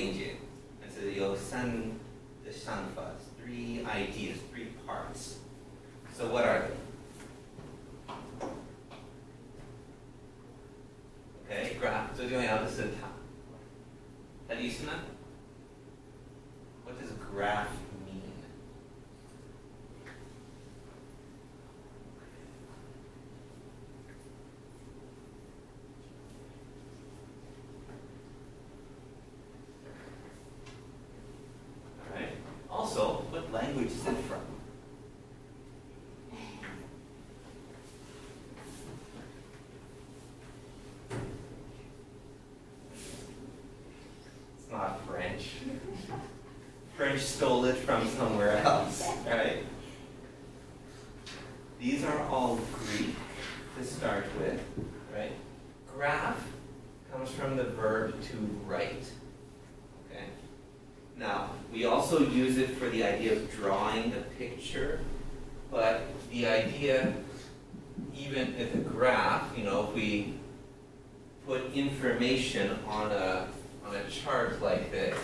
连接，但是有3的想法 ，3 ideas, 3 parts. So what are they? Okay, graph 最重要的是它的意思呢 ？What does graph mean? All right. Also, what language is it from? Not French. French stole it from somewhere else, right? These are all Greek to start with, right? Graph comes from the verb to write, okay? Now, we also use it for the idea of drawing a picture, but the idea, even if a graph, you know, if we put information on a chart like this,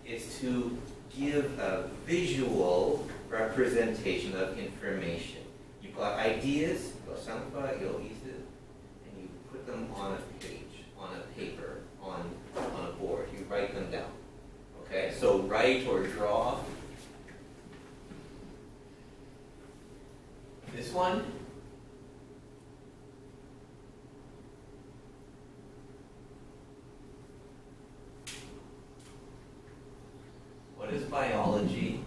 is to give a visual representation of information. You've got ideas, you've got 想法, 有意思, and you put them on a page, on a paper, on a board. You write them down. Okay, so write or draw. This one. What is biology?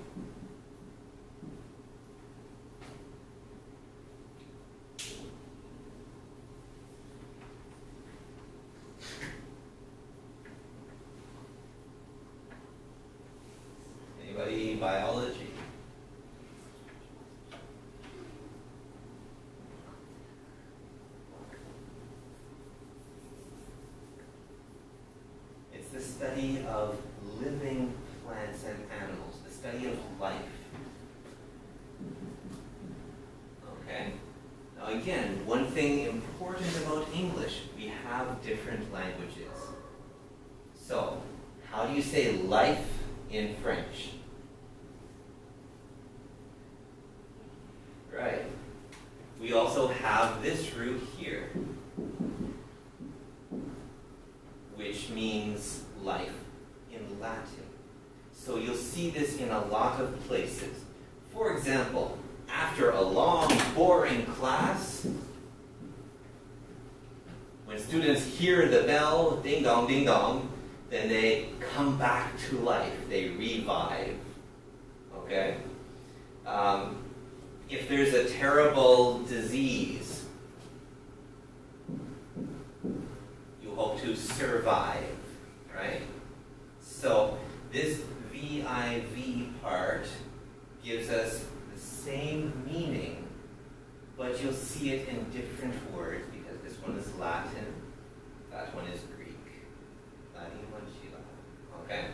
Anybody biology? It's the study of living plants and animals, the study of life. Okay? Now again, one thing important about English, we have different languages. So, how do you say life in French? Right. We also have this root here, which means life in Latin. So you'll see this in a lot of places. For example, after a long, boring class, when students hear the bell, ding dong, then they come back to life. They revive. Okay? If there's a terrible disease, you hope to survive, right? So this VIV part gives us the same meaning, but you'll see it in different words because this one is Latin, that one is Greek. Okay?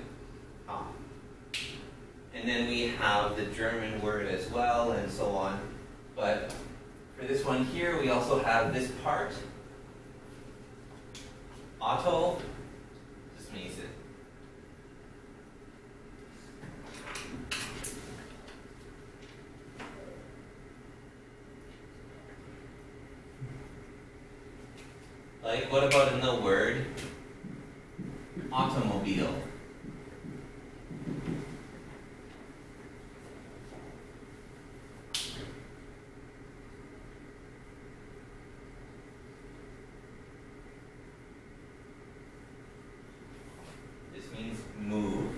And then we have the German word as well, and so on. But for this one here, we also have this part. Auto just means it. Like, what about in the word automobile? This means move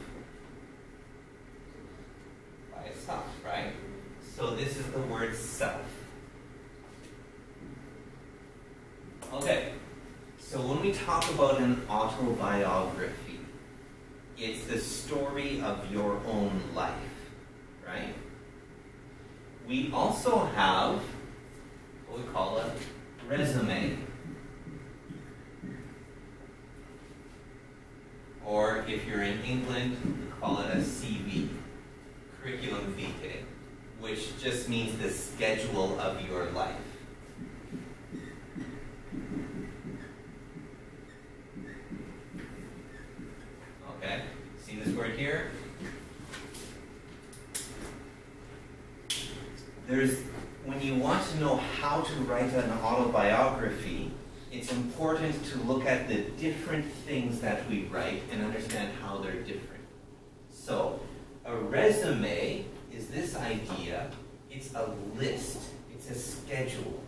by itself, right? So this is the word self. Okay. So when we talk about an autobiography, it's the story of your own life, right? We also have what we call a resume. Or if you're in England, we call it a CV, curriculum vitae, which just means the schedule of your life. here. When you want to know how to write an autobiography, it's important to look at the different things that we write and understand how they're different. So, a resume is this idea. It's a list. It's a schedule.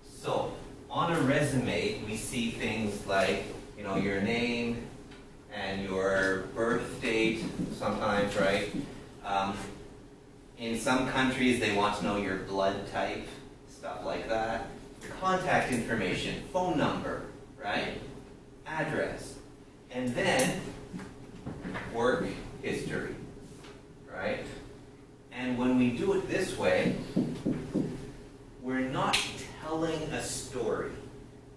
So, on a resume, we see things like, your name and your birth date sometimes, right? In some countries, they want to know your blood type, stuff like that. Contact information, phone number, right? Address. And then work history, right? And when we do it this way, we're not telling a story.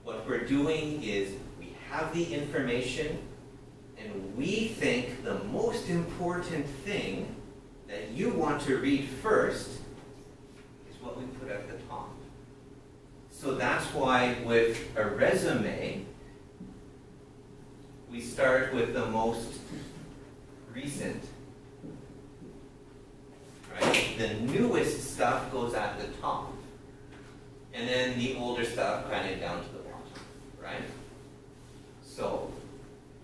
What we're doing is we have the information and we think the most important thing that you want to read first is what we put at the top. So that's why with a resume, we start with the most recent. Right? The newest stuff goes at the top. And then the older stuff kind of down to the bottom. Right? So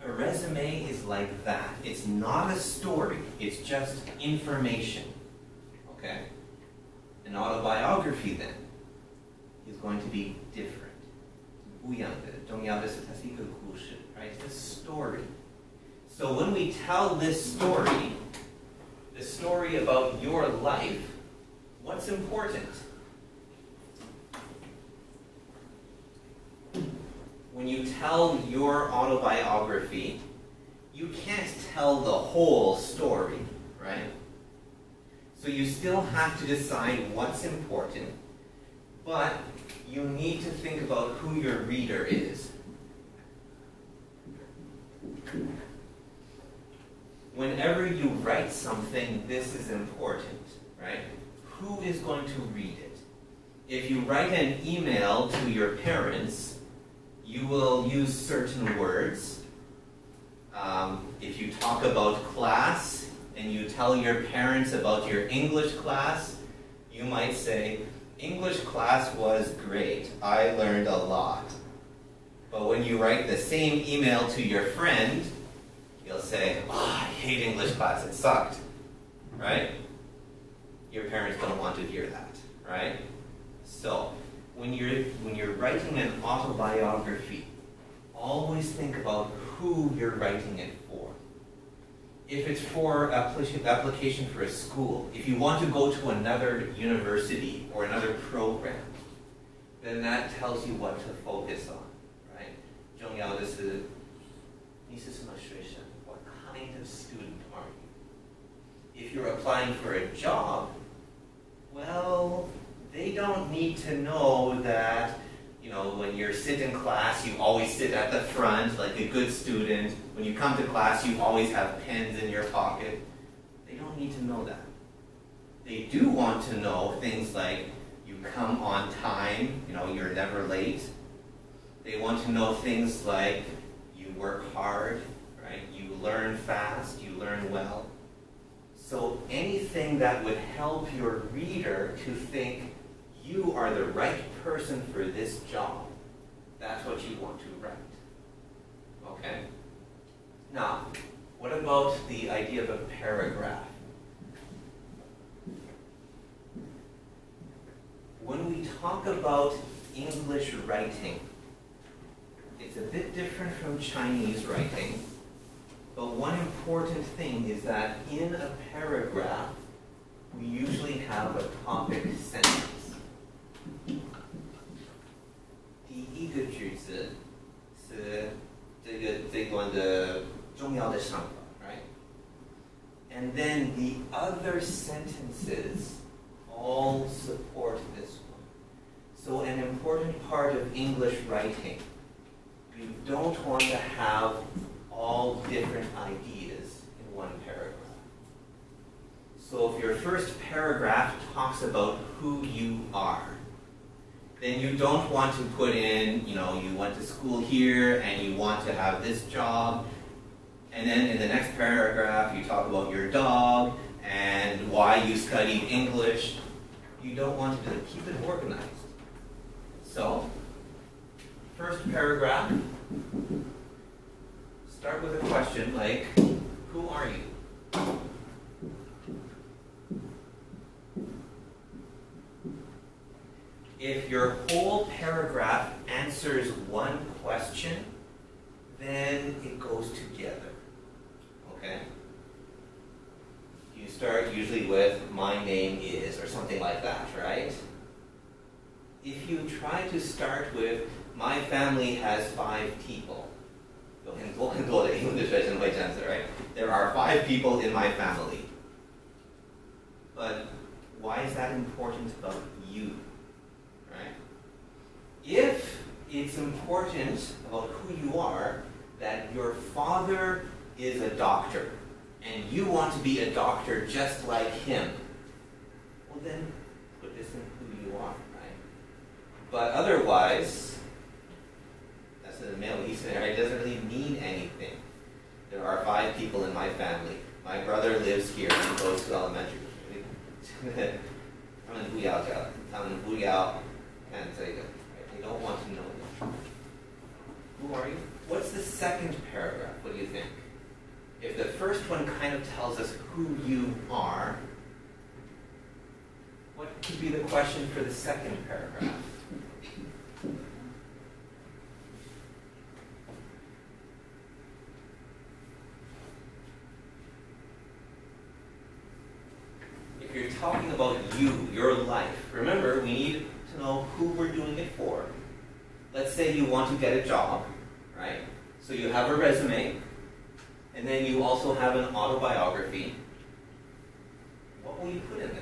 a resume is like that. It's not a story. It's just information. Okay? An autobiography then is going to be different. 不一样的，重要的是它是一个故事, right? It's a story. So when we tell this story, the story about your life, what's important? When you tell your autobiography, you can't tell the whole story, right? So you still have to decide what's important, but you need to think about who your reader is. Whenever you write something, this is important, right? Who is going to read it? If you write an email to your parents, you will use certain words. If you talk about class and you tell your parents about your English class, you might say, English class was great. I learned a lot. But when you write the same email to your friend, you'll say, I hate English class. It sucked. Right? Your parents don't want to hear that. Right? So, when you're writing an autobiography, always think about who you're writing it for. If it's for application for a school, if you want to go to another university or another program, then that tells you what to focus on, right? 重要的是你是什么学生? What kind of student are you? If you're applying for a job, well, they don't need to know that, when you sit in class, you always sit at the front like a good student. When you come to class, you always have pens in your pocket. They don't need to know that. They do want to know things like you come on time, you're never late. They want to know things like you work hard, right? You learn fast, you learn well. So anything that would help your reader to think you are the right person for this job, that's what you want to write. Okay? Now, what about the idea of a paragraph? When we talk about English writing, it's a bit different from Chinese writing, but one important thing is that in a paragraph, we usually have a topic sentence. 第一个句子是这段的重要的想法, right? And then the other sentences all support this one. So an important part of English writing, you don't want to have all different ideas in one paragraph. So if your first paragraph talks about who you are, then you don't want to put in, you went to school here and you want to have this job, And then in the next paragraph, you talk about your dog and why you studied English. You don't want to keep it organized. So, first paragraph, start with a question like, who are you? If your whole paragraph answers one question, then it goes together. Okay? You start usually with, my name is, or something like that, right? If you try to start with, my family has 5 people, 有很多的英语学生会这样子, right? There are 5 people in my family. But why is that important about you? Right? If it's important about who you are, that your father is a doctor, and you want to be a doctor just like him, well then, put this in who you are, right? But otherwise, that's a male right? It doesn't really mean anything. There are 5 people in my family. My brother lives here and goes to elementary. 他们不要这个，他们不要看这个. They don't want to know that. Who are you? What's the second paragraph? What do you think? If the first one kind of tells us who you are, what could be the question for the second paragraph? If you're talking about you, your life, remember, we need to know who we're doing it for. Let's say you want to get a job, right? So you have a resume, and then you also have an autobiography. What will you put in there?